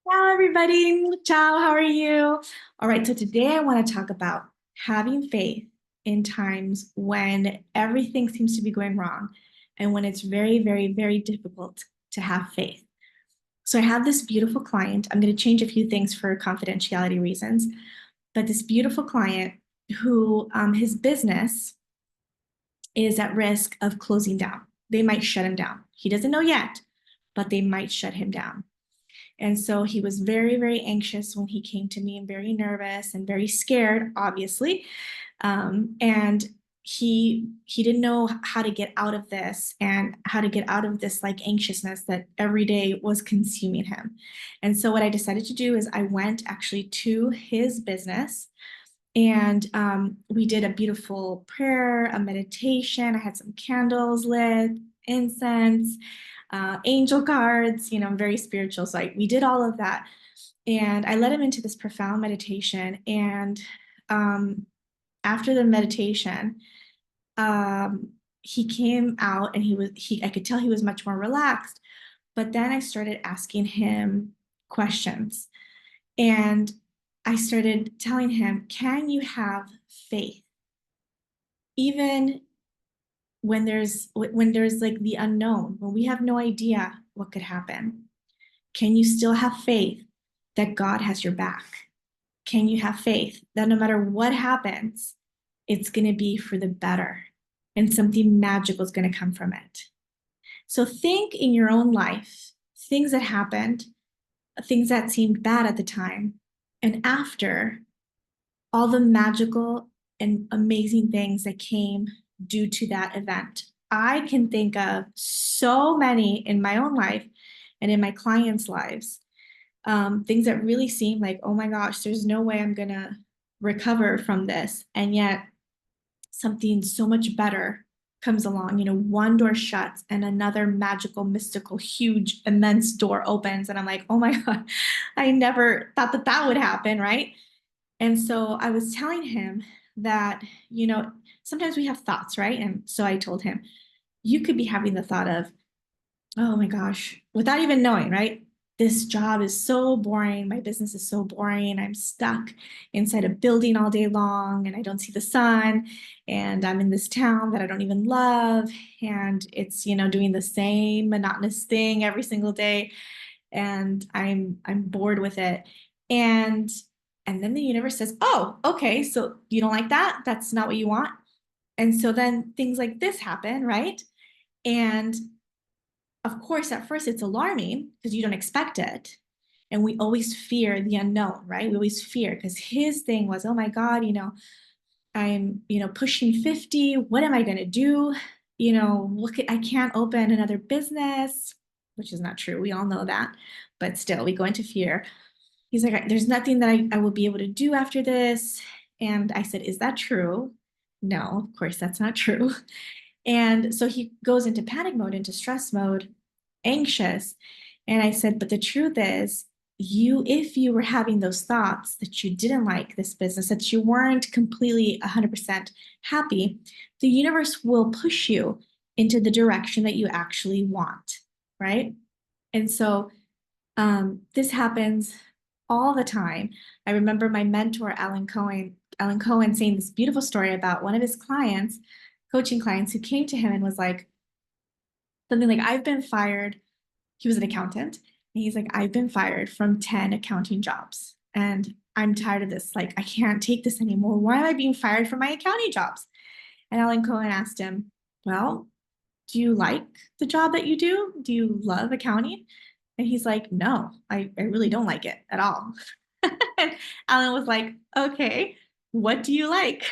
Ciao, everybody. Ciao, how are you? All right, so today I want to talk about having faith in times when everything seems to be going wrong and when it's very, very, very difficult to have faith. So I have this beautiful client. I'm going to change a few things for confidentiality reasons, but this beautiful client who his business is at risk of closing down. They might shut him down. He doesn't know yet, but they might shut him down. And so he was very, very anxious when he came to me and very nervous and very scared, obviously. And he didn't know how to get out of this and how to get out of this like anxiousness that every day was consuming him. And so what I decided to do is I went actually to his business and we did a beautiful prayer, a meditation. I had some candles lit, incense, angel cards. I'm very spiritual. So we did all of that. And I led him into this profound meditation. And um, after the meditation, he came out and I could tell he was much more relaxed. But then I started asking him questions. And I started telling him, can you have faith? Even when there's like the unknown, when we have no idea what could happen, can you still have faith that God has your back? Can you have faith that no matter what happens, it's going to be for the better and something magical is going to come from it? So think in your own life, things that happened, things that seemed bad at the time, and after all the magical and amazing things that came due to that event. I can think of so many in my own life and in my clients' lives, things that really seem like, oh my gosh, there's no way I'm going to recover from this. And yet something so much better comes along. One door shuts and another magical, mystical, huge, immense door opens. And I'm like, oh my God, I never thought that that would happen, right? And so I was telling him that, sometimes we have thoughts, right? And so I told him, you could be having the thought of, oh my gosh, without even knowing, right? This job is so boring. My business is so boring. I'm stuck inside a building all day long and I don't see the sun. And I'm in this town that I don't even love. And it's, doing the same monotonous thing every single day. And I'm bored with it. And and then the universe says, oh, okay, so you don't like that? That's not what you want. And so then things like this happen, right? And of course, at first it's alarming because you don't expect it. And we always fear the unknown, right? We always fear because his thing was, oh my God, I'm, pushing 50. What am I going to do? I can't open another business, which is not true. We all know that. But still, we go into fear. He's like, there's nothing that I will be able to do after this. And I said, is that true? No, of course, that's not true. And so he goes into panic mode, into stress mode, anxious. And I said, but the truth is, if you were having those thoughts that you didn't like this business, that you weren't completely 100% happy, the universe will push you into the direction that you actually want, right? And so this happens all the time. I remember my mentor, Alan Cohen saying this beautiful story about one of his clients, coaching clients, who came to him and was like, something like, I've been fired. He was an accountant. And he's like, I've been fired from 10 accounting jobs. And I'm tired of this. Like, I can't take this anymore. Why am I being fired from my accounting jobs? And Alan Cohen asked him, well, do you like the job that you do? Do you love accounting? And he's like, no, I really don't like it at all. And Alan was like, okay, what do you like?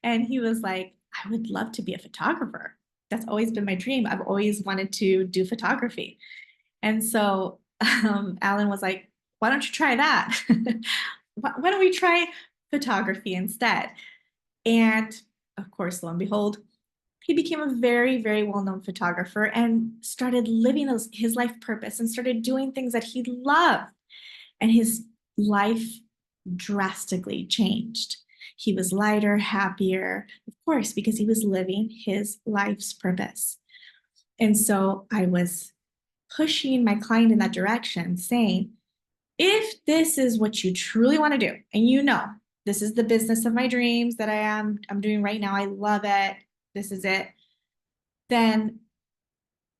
And he was like, I would love to be a photographer. That's always been my dream. I've always wanted to do photography. And so Alan was like, why don't you try that? Why don't we try photography instead? And of course, lo and behold, he became a very, very well-known photographer and started living his life purpose and started doing things that he loved. And his life drastically changed. He was lighter, happier, of course, because he was living his life's purpose. And so I was pushing my client in that direction, saying, if this is what you truly want to do, and you know, this is the business of my dreams that I'm doing right now. I love it. This is it. Then,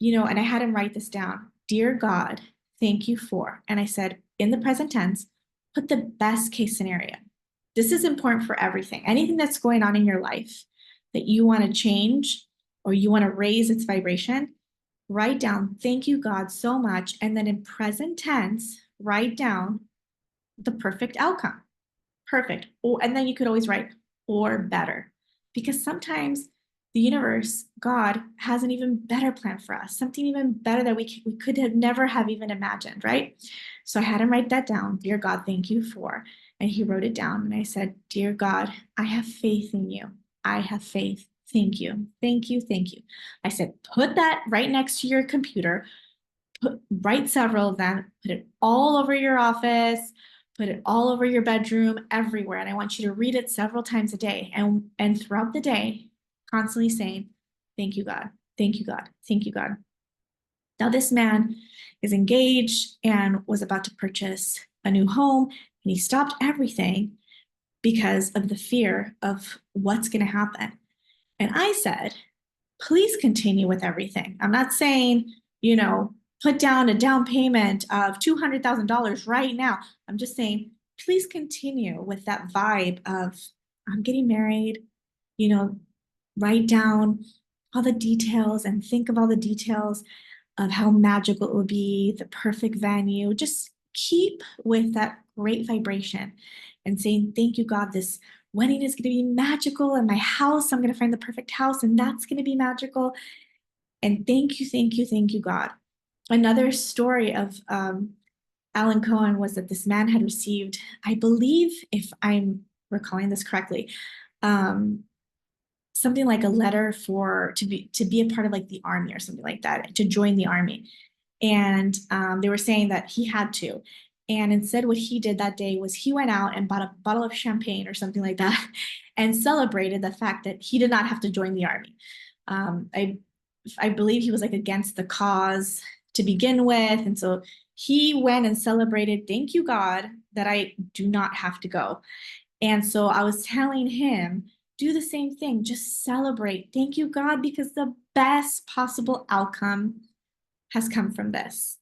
and I had him write this down. Dear God, thank you for, and I said in the present tense, put the best case scenario. This is important for everything. Anything that's going on in your life that you want to change or you want to raise its vibration, write down, thank you, God, so much. And then in present tense, write down the perfect outcome. Perfect. And then you could always write or better, because sometimes the universe, God, has an even better plan for us, something even better that we could have never have even imagined, right? So I had him write that down. Dear God, thank you for, and he wrote it down. And I said, Dear God, I have faith in you. I have faith. Thank you. Thank you. Thank you. I said, put that right next to your computer, write several of them, put it all over your office, put it all over your bedroom, everywhere. And I want you to read it several times a day. And throughout the day, constantly saying, thank you, God. Thank you, God. Thank you, God. Now, this man is engaged and was about to purchase a new home, and he stopped everything because of the fear of what's going to happen. And I said, please continue with everything. I'm not saying, put down a down payment of $200,000 right now. I'm just saying, please continue with that vibe of, I'm getting married, write down all the details and think of all the details of how magical it would be, the perfect venue. Just keep with that great vibration and saying, thank you, God, this wedding is going to be magical, and my house, I'm going to find the perfect house, and that's going to be magical. And thank you, thank you, thank you, God. Another story of Alan Cohen was that this man had received, I believe, if I'm recalling this correctly, something like a letter to be a part of like the army or something like that, to join the army. And they were saying that he had to. And instead, what he did that day was he went out and bought a bottle of champagne or something like that and celebrated the fact that he did not have to join the army. I believe he was like against the cause to begin with. And so he went and celebrated, thank you, God, that I do not have to go. And so I was telling him, do the same thing, just celebrate. Thank you, God, because the best possible outcome has come from this.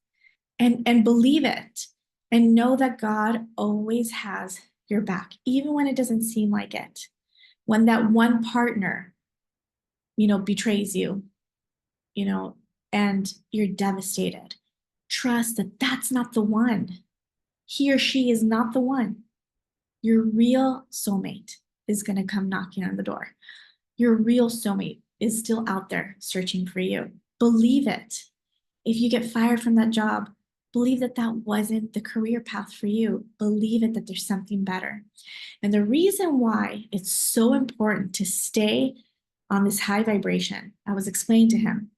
And believe it, and know that God always has your back, even when it doesn't seem like it. When that one partner, betrays you, and you're devastated, trust that that's not the one. He or she is not the one. Your real soulmate is going to come knocking on the door. Your real soulmate is still out there searching for you. Believe it. If you get fired from that job, believe that that wasn't the career path for you. Believe it, that there's something better. And the reason why it's so important to stay on this high vibration, I was explaining to him,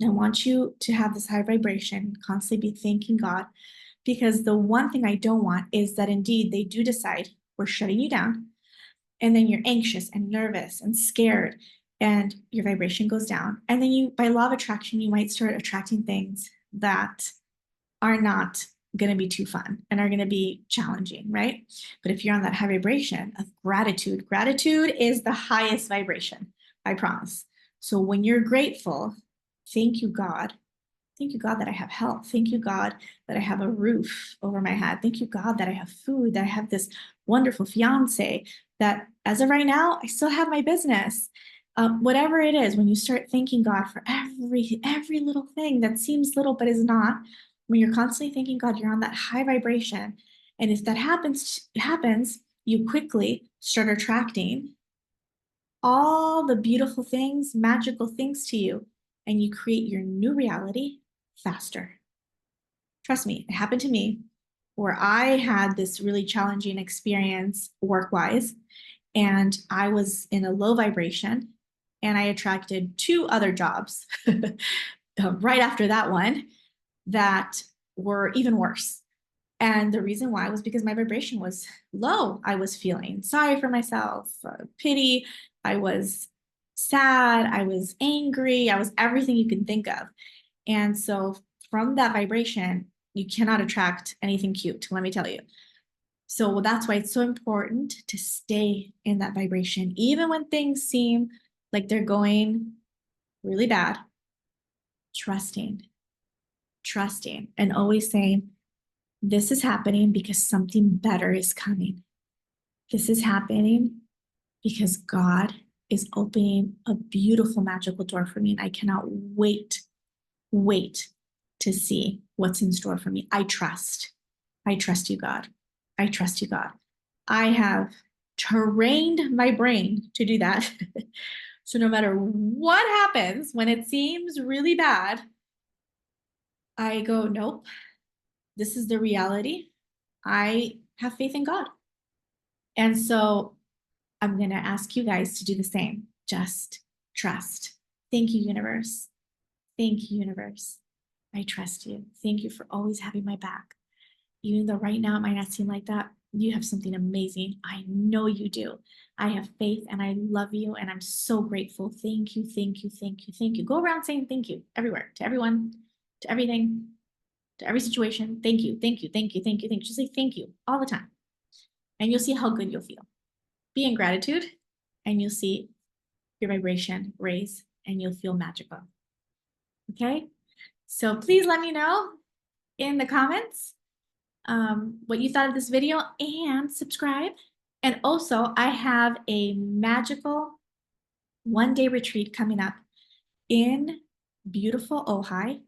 I want you to have this high vibration, constantly be thanking God, because the one thing I don't want is that indeed they do decide we're shutting you down, and then you're anxious and nervous and scared, and your vibration goes down. And then you, by law of attraction, you might start attracting things that are not going to be too fun and are going to be challenging, right? But if you're on that high vibration of gratitude, gratitude is the highest vibration, I promise. So when you're grateful, thank you, God. Thank you, God, that I have health. Thank you, God, that I have a roof over my head. Thank you, God, that I have food, that I have this wonderful fiance, that as of right now, I still have my business. Whatever it is, when you start thanking God for every little thing that seems little but is not, when you're constantly thanking God, you're on that high vibration. And if that happens, you quickly start attracting all the beautiful things, magical things to you, and you create your new reality faster. Trust me, it happened to me where I had this really challenging experience work-wise, and I was in a low vibration, and I attracted 2 other jobs right after that one that were even worse. And the reason why was because my vibration was low. I was feeling sorry for myself, pity. I was sad. I was angry. I was everything you can think of. And so from that vibration, You cannot attract anything cute, let me tell you. So that's why it's so important to stay in that vibration, even when things seem like they're going really bad. Trusting, and always saying, this is happening because something better is coming. This is happening because God is opening a beautiful, magical door for me. And I cannot wait to see what's in store for me. I trust you, God. I trust you, God. I have trained my brain to do that. So no matter what happens, when it seems really bad, I go, nope, this is the reality. I have faith in God. And so I'm going to ask you guys to do the same. Just trust. Thank you, universe. Thank you, universe. I trust you. Thank you for always having my back. Even though right now it might not seem like that, you have something amazing. I know you do. I have faith and I love you and I'm so grateful. Thank you, thank you, thank you, thank you. Go around saying thank you everywhere, to everyone, to everything, to every situation. Thank you, thank you, thank you, thank you, thank you. Just say thank you all the time. And you'll see how good you'll feel. Be in gratitude and you'll see your vibration raise and you'll feel magical. Okay? So please let me know in the comments what you thought of this video and subscribe. And also, I have a magical one-day retreat coming up in beautiful Ojai.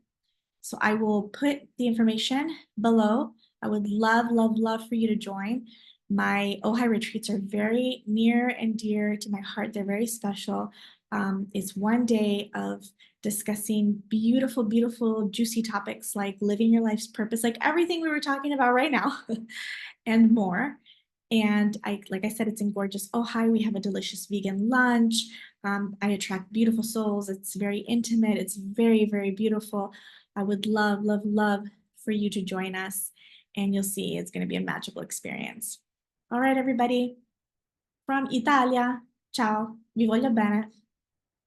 So I will put the information below. I would love, love, love for you to join. My Ojai retreats are very near and dear to my heart. They're very special. It's one day of discussing beautiful, beautiful, juicy topics like living your life's purpose, like everything we were talking about right now and more. And like I said, it's in gorgeous Ojai. We have a delicious vegan lunch. I attract beautiful souls. It's very intimate. It's very, very beautiful. I would love, love, love for you to join us. And you'll see it's going to be a magical experience. All right, everybody. From Italia. Ciao. Vi voglio bene.